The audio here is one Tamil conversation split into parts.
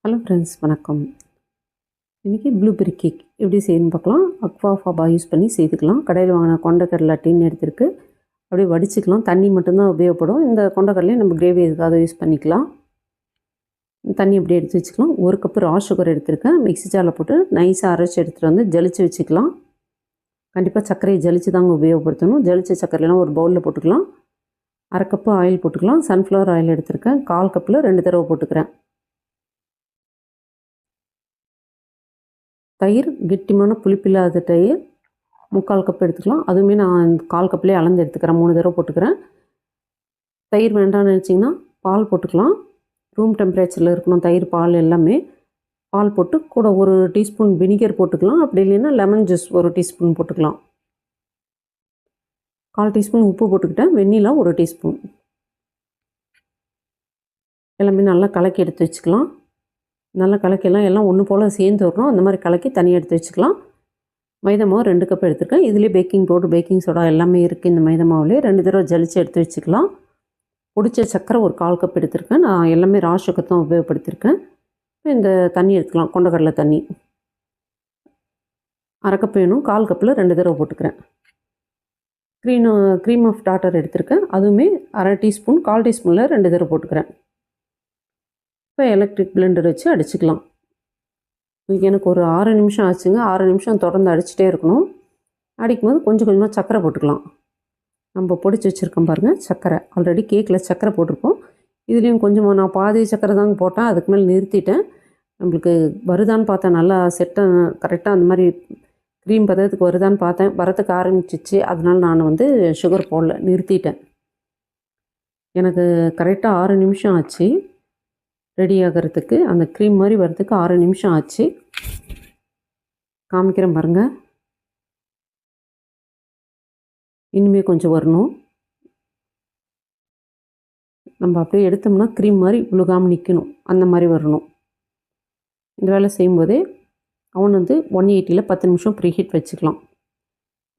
ஹலோ ஃப்ரெண்ட்ஸ், வணக்கம். இன்றைக்கி ப்ளூபெர்ரி கேக் எப்படி செய்யணும்னு பார்க்கலாம். அக்வா ஃபாபா யூஸ் பண்ணி செய்துக்கலாம். கடையில் வாங்கின கொண்டக்கடலை டின் எடுத்துருக்கு அப்படியே வடிச்சிக்கலாம். தண்ணி மட்டும்தான் உபயோகப்படும். இந்த கொண்டக்கடலையும் நம்ம கிரேவி எதுக்காக யூஸ் பண்ணிக்கலாம். தண்ணி அப்படியே எடுத்து வச்சுக்கலாம். 1 கப்பு ரா சுகர் எடுத்துருக்கேன். மிக்ஸி ஜாரில் போட்டு நைஸாக அரைச்சி எடுத்துகிட்டு வந்து ஜலிச்சு வச்சுக்கலாம். கண்டிப்பாக சர்க்கரையை ஜலிச்சு தாங்க உபயோகப்படுத்தணும். ஜலிச்ச சர்க்கரையெல்லாம் ஒரு பவுலில் போட்டுக்கலாம். 1/2 கப்பு ஆயில் போட்டுக்கலாம். சன்ஃப்ளவர் ஆயில் எடுத்துருக்கேன். 1/4 கப்பில் 2 தடவை போட்டுக்கிறேன். தயிர் கெட்டியான புளிப்பில்லாத தயிர் 3/4 கப் எடுத்துக்கலாம். அதுவுமே நான் 1/4 கப்லேயே அளந்து எடுத்துக்கிறேன். 3 தடவை போட்டுக்கிறேன். தயிர் வேண்டாம்னு நினச்சிங்கன்னா பால் போட்டுக்கலாம். ரூம் டெம்பரேச்சரில் இருக்கணும் தயிர், பால் எல்லாமே. பால் போட்டு கூட 1 டீஸ்பூன் வினிகர் போட்டுக்கலாம். அப்படி இல்லைன்னா லெமன் ஜூஸ் 1 டீஸ்பூன் போட்டுக்கலாம். 1/4 டீஸ்பூன் உப்பு போட்டுக்கிட்டேன். வெண்ணிலா 1 டீஸ்பூன். எல்லாமே நல்லா கலக்கி எடுத்து வச்சுக்கலாம். நல்லா கலக்கிலாம் எல்லாம் ஒன்று போல் சேர்ந்து வரணும். அந்த மாதிரி கலக்கி தனியாக எடுத்து வச்சுக்கலாம். மைதா மாவு 2 கப் எடுத்துருக்கேன். இதுலேயே பேக்கிங் பவுடர், பேக்கிங் சோடா எல்லாமே இருக்குது. இந்த மைதா மாவுலேயே 2 தடவை ஜலிச்சு எடுத்து வச்சுக்கலாம். பொடிச்ச சக்கரை 1/4 கப் எடுத்துருக்கேன். நான் எல்லாமே ரா சுகர் தான் உபயோகப்படுத்தியிருக்கேன். இந்த தண்ணி எடுத்துக்கலாம், கொண்டக்கடலை தண்ணி 1/2 கப் வேணும். 1/4 கப்பில் 2 தடவை போட்டுக்கிறேன். க்ரீம் ஆஃப் டாட்டர் எடுத்துருக்கேன். அதுவுமே 1/2 டீஸ்பூன், 1/4 டீஸ்பூனில் 2 தடவை போட்டுக்கிறேன். இப்போ எலக்ட்ரிக் பிளெண்டர் வச்சு அடிச்சுக்கலாம். எனக்கு ஒரு 6 நிமிஷம் ஆச்சுங்க. 6 நிமிஷம் தொடர்ந்து அடிச்சுட்டே இருக்கணும். அடிக்கும்போது கொஞ்சம் கொஞ்சமாக சர்க்கரை போட்டுக்கலாம். நம்ம பொடிச்சு வச்சுருக்கோம் பாருங்கள் சர்க்கரை. ஆல்ரெடி கேக்கில் சர்க்கரை போட்டிருக்கோம். இதுலேயும் கொஞ்சமாக நான் பாதி சர்க்கரை தாங்க போட்டேன். அதுக்கு மேலே நிறுத்திட்டேன். நம்மளுக்கு வருதான்னு பார்த்தேன். நல்லா கரெக்டாக அந்த மாதிரி க்ரீம் பதத்துக்கு வருதான்னு பார்த்தேன். வரத்துக்கு ஆரம்பிச்சிச்சு. அதனால் நான் சுகர் போடல, நிறுத்திட்டேன். எனக்கு கரெக்டாக 6 நிமிஷம் ஆச்சு ரெடி ஆகிறதுக்கு. அந்த க்ரீம் மாதிரி வர்றதுக்கு 6 நிமிஷம் ஆச்சு. காமிக்கிறேன் பாருங்கள். இனிமேல் கொஞ்சம் வரணும். நம்ம அப்படியே எடுத்தோம்னா க்ரீம் மாதிரி விழுகாமல் நிற்கணும். அந்த மாதிரி வரணும். இந்த வேலை செய்யும்போதே அவன் 180ல் 10 நிமிஷம் ப்ரீஹீட் வச்சுக்கலாம்.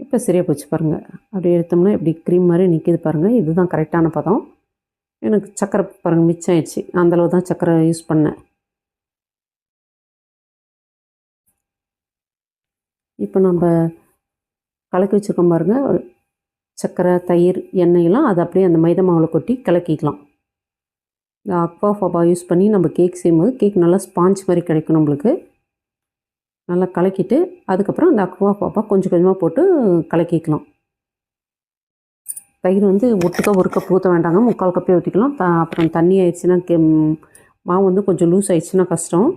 இப்போ சரியாக போச்சு பாருங்கள். அப்படியே எடுத்தோம்னா இப்படி க்ரீம் மாதிரி நிற்கிது பாருங்கள். இதுதான் கரெக்டான பதம். எனக்கு சர்க்கரை பாருங்கள் மிச்சம் ஆயிடுச்சு. அந்தளவு தான் சர்க்கரை யூஸ் பண்ணேன். இப்போ நம்ம கலக்கி வச்சுருக்கோம் பாருங்கள். சர்க்கரை, தயிர், எண்ணெயெல்லாம் அதை அப்படியே அந்த மைதா மாவில் கொட்டி கலக்கிக்கலாம். இந்த அக்வா ஃபாபா யூஸ் பண்ணி நம்ம கேக் செய்யும்போது கேக் நல்லா ஸ்பாஞ்ச் மாதிரி கிடைக்கும் நம்மளுக்கு. நல்லா கலக்கிட்டு அதுக்கப்புறம் அந்த அக்வா ஃபாபா கொஞ்சம் கொஞ்சமாக போட்டு கலக்கிக்கலாம். தயிர் ஒட்டுக்கா 1 கப் ஊற்ற வேண்டாங்க. 3/4 கப்பே ஊற்றிக்கலாம். அப்புறம் தண்ணி ஆயிடுச்சுன்னா மாவு கொஞ்சம் லூஸ் ஆயிடுச்சுன்னா கஷ்டம்.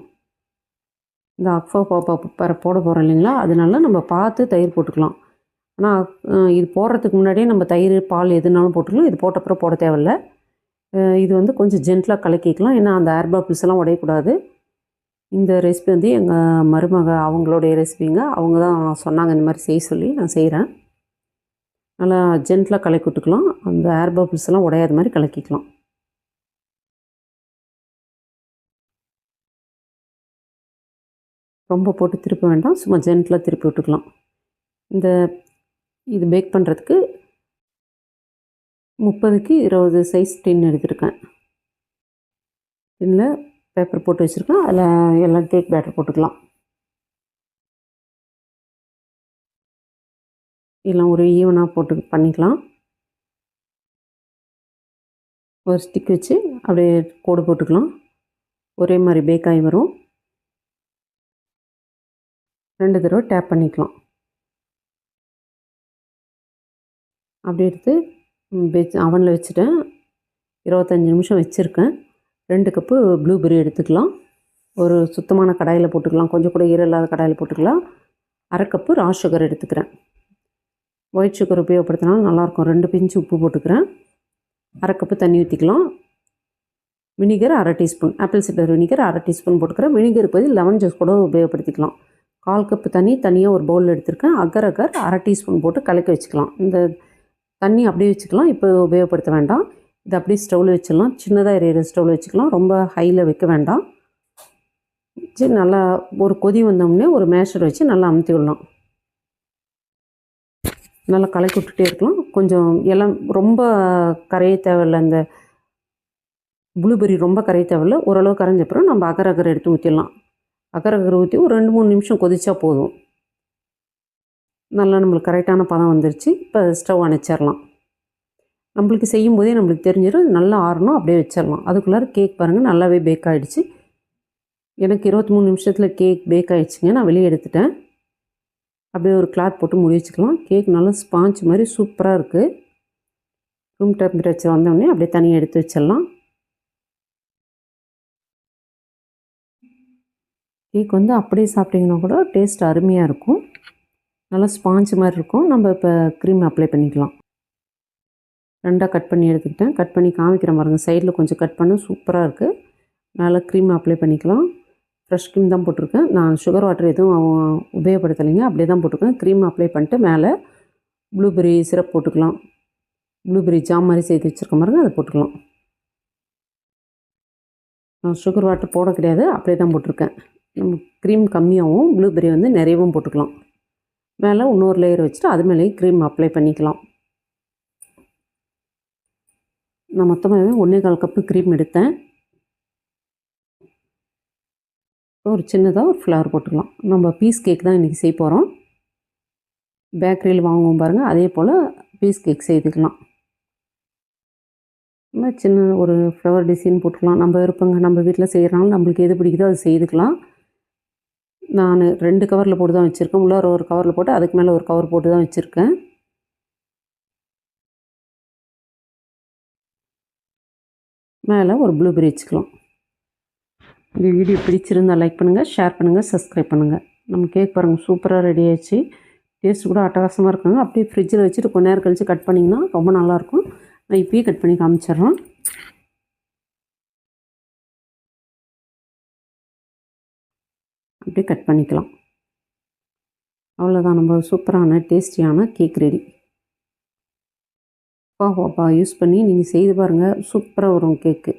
இந்த அக்வா பாப்பா போட போகிறோம் இல்லைங்களா, அதனால நம்ம பார்த்து தயிர் போட்டுக்கலாம். ஆனால் இது போடுறதுக்கு முன்னாடியே நம்ம தயிர், பால் எதுனாலும் போட்டுக்கலாம். இது போட்டப்புறம் போட தேவையில்லை. இது கொஞ்சம் ஜென்டலாக கலக்கிக்கலாம். ஏன்னா அந்த ஏர் பபிள்ஸ் எல்லாம் உடையக்கூடாது. இந்த ரெசிபி எங்கள் மருமக அவங்களுடைய ரெசிபிங்க. அவங்க தான் சொன்னாங்க இந்த மாதிரி செய்ய சொல்லி. நான் செய்கிறேன். நல்லா ஜென்டலாக கலக்கி விட்டுக்கலாம். அந்த ஏர் பபிள்ஸ் எல்லாம் உடையாத மாதிரி கலக்கிக்கலாம். ரொம்ப போட்டு திருப்ப வேண்டாம். சும்மா ஜென்டலாக திருப்பி விட்டுக்கலாம். இது பேக் பண்ணுறதுக்கு 30க்கு 20 சைஸ் டின் எடுத்துருக்கேன். டின்னில் பேப்பர் போட்டு வச்சுருக்கேன். அதில் எல்லாம் கேக் பேட்டர் போட்டுக்கலாம். எல்லாம் ஒரு ஈவனாக போட்டு பண்ணிக்கலாம். ஒரு ஸ்டிக் வச்சு அப்படியே கோடு போட்டுக்கலாம். ஒரே மாதிரி பேக் ஆகி வரும். 2 தடவை டேப் பண்ணிக்கலாம். அப்படி எடுத்து அவனில் வச்சுட்டேன். 25 நிமிஷம் வச்சுருக்கேன். 2 கப்பு ப்ளூபெர்ரி எடுத்துக்கலாம். ஒரு சுத்தமான கடாயில் போட்டுக்கலாம். கொஞ்சம் கூட ஈரம் இல்லாத கடாயில் போட்டுக்கலாம். 1/2 கப்பு ரா சுகர் எடுத்துக்கிறேன். ஒயிட் சுகர் உபயோகப்படுத்தினாலும் நல்லாயிருக்கும். 2 பிஞ்சு உப்பு போட்டுக்கிறேன். 1/2 கப்பு தண்ணி ஊற்றிக்கலாம். Vinegar 1/2 teaspoon, apple cider vinegar 1/2 teaspoon போட்டுக்கிறேன். வினிகர் பதில் லெமன் ஜூஸ் கூட உபயோகப்படுத்திக்கலாம். 1/4 கப்பு தண்ணி தனியாக ஒரு பவுலில் எடுத்துருக்கேன். அகர் 1/2 டீஸ்பூன் போட்டு கலக்கி வச்சுக்கலாம். இந்த தண்ணி அப்படியே வச்சுக்கலாம். இப்போ உபயோகப்படுத்த வேண்டாம். இது அப்படியே ஸ்டவ்வில் வச்சிடலாம். சின்னதாக எரியிற ஸ்டவ்வில் வச்சுக்கலாம். ரொம்ப ஹையில் வைக்க வேண்டாம். சரி, நல்லா ஒரு கொதி வந்தோடனே ஒரு மேஷர் வச்சு நல்லா அமுத்தி விடலாம். நல்லா கலக்கி விட்டுட்டே இருக்கலாம். கொஞ்சம் எல்லாம் ரொம்ப கரைய தேவையில்லை. இந்த ப்ளூபெர்ரி ரொம்ப கரைய தேவையில்ல, ஓரளவு கரைஞ்ச அப்புறம் நம்ம அகர் அகர் எடுத்து ஊற்றிடலாம். அகர் அகர் ஊற்றி ஒரு 2-3 நிமிஷம் கொதிச்சா போதும். நல்லா நம்மளுக்கு கரெக்டான பதம் வந்துருச்சு. இப்போ ஸ்டவ் அணைச்சிடலாம். நம்மளுக்கு செய்யும்போதே நம்மளுக்கு தெரிஞ்சிடும், நல்லா ஆறணும், அப்படியே வச்சிடலாம். அதுக்குள்ளார கேக் பாருங்கள் நல்லாவே பேக் ஆகிடுச்சு. எனக்கு 23 நிமிஷத்தில் கேக் பேக் ஆகிடுச்சிங்க. நான் வெளியே எடுத்துட்டேன். அப்படியே ஒரு கிளாத் போட்டு மூடி வச்சுக்கலாம். கேக் நல்லா ஸ்பாஞ்ச் மாதிரி சூப்பராக இருக்குது. ரூம் டெம்பரேச்சர் வந்தோடனே அப்படியே தனியாக எடுத்து வச்சிடலாம். கேக் வந்து அப்படியே சாப்பிட்டிங்கன்னா கூட டேஸ்ட் அருமையாக இருக்கும். நல்லா ஸ்பாஞ்ச் மாதிரி இருக்கும். நம்ம இப்போ க்ரீம் அப்ளை பண்ணிக்கலாம். 2ஆக கட் பண்ணி எடுத்துக்கிட்டேன். கட் பண்ணி காமிக்கிறேன் பாருங்கள். சைடில் கொஞ்சம் கட் பண்ண சூப்பராக இருக்குது. மேலே க்ரீம் அப்ளை பண்ணிக்கலாம். ஃப்ரெஷ் க்ரீம் தான் போட்டிருக்கேன். நான் சுகர் வாட்டர் எதுவும் உபயோகப்படுத்தலைங்க. அப்படியே தான் போட்டிருக்கேன். க்ரீம் அப்ளை பண்ணிட்டு மேலே ப்ளூபெர்ரி சிரப் போட்டுக்கலாம். ப்ளூபெர்ரி ஜாம் மாதிரி செய்து வச்சுருக்க பாருங்க, அதை போட்டுக்கலாம். நான் சுகர் வாட்டர் போட கிடையாது, அப்படியே தான் போட்டிருக்கேன். நம்ம க்ரீம் கம்மியாகவும் ப்ளூபெர்ரி வந்து நிறையவும் போட்டுக்கலாம். மேலே இன்னொரு லேயர் வச்சுட்டு அது மேலேயும் க்ரீம் அப்ளை பண்ணிக்கலாம். நான் மொத்தமாகவே 1/4 கப்பு க்ரீம் எடுத்தேன். ஒரு சின்னதாக ஒரு ஃப்ளவர் போட்டுக்கலாம். நம்ம பீஸ் கேக் தான் இன்றைக்கி செய்ய போகிறோம். பேக்கரியில் வாங்குவோம் பாருங்கள், அதே போல் பீஸ் கேக் செய்துக்கலாம். இந்த சின்ன ஒரு ஃப்ளவர் டிசைன் போட்டுக்கலாம். நம்ம விருப்பங்க, நம்ம வீட்டில் செய்கிறனால நம்மளுக்கு எது பிடிக்குதோ அது செய்துக்கலாம். நான் 2 கவரில் போட்டு தான் வச்சுருக்கேன். உள்ளார ஒரு கவரில் போட்டு அதுக்கு மேலே ஒரு கவர் போட்டு தான் வச்சுருக்கேன். மேலே ஒரு ப்ளூபெர்ரி வச்சுக்கலாம். இந்த வீடியோ பிடிச்சிருந்தால் லைக் பண்ணுங்கள், ஷேர் பண்ணுங்கள், சப்ஸ்கிரைப் பண்ணுங்கள். நம்ம கேக் பாருங்கள் சூப்பராக ரெடி ஆயிடுச்சு. டேஸ்ட் கூட அட்டகாசமாக இருக்குங்க. அப்படியே ஃப்ரிட்ஜில் வச்சுட்டு கொஞ்ச நேரம் கழித்து கட் பண்ணிங்கன்னா ரொம்ப நல்லாயிருக்கும். நான் இப்போயே கட் பண்ணி காமிச்சிட்றேன். அப்படியே கட் பண்ணிக்கலாம். அவ்வளோதான், நம்ம சூப்பரான டேஸ்டியான கேக் ரெடி. பாப்பா யூஸ் பண்ணி நீங்கள் செய்து பாருங்கள், சூப்பராக வரும் கேக்கு.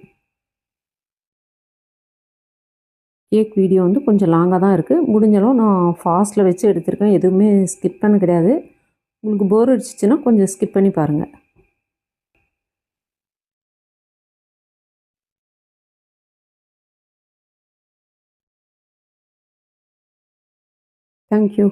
கேக் வீடியோ வந்து கொஞ்சம் லாங்காக தான் இருக்குது. முடிஞ்சளவு நான் ஃபாஸ்ட்டில் வச்சு எடுத்திருக்கேன். எதுவுமே ஸ்கிப் பண்ண கிடையாது. உங்களுக்கு போர் அடிச்சிச்சின்னா கொஞ்சம் ஸ்கிப் பண்ணி பாருங்கள். தேங்க்யூ.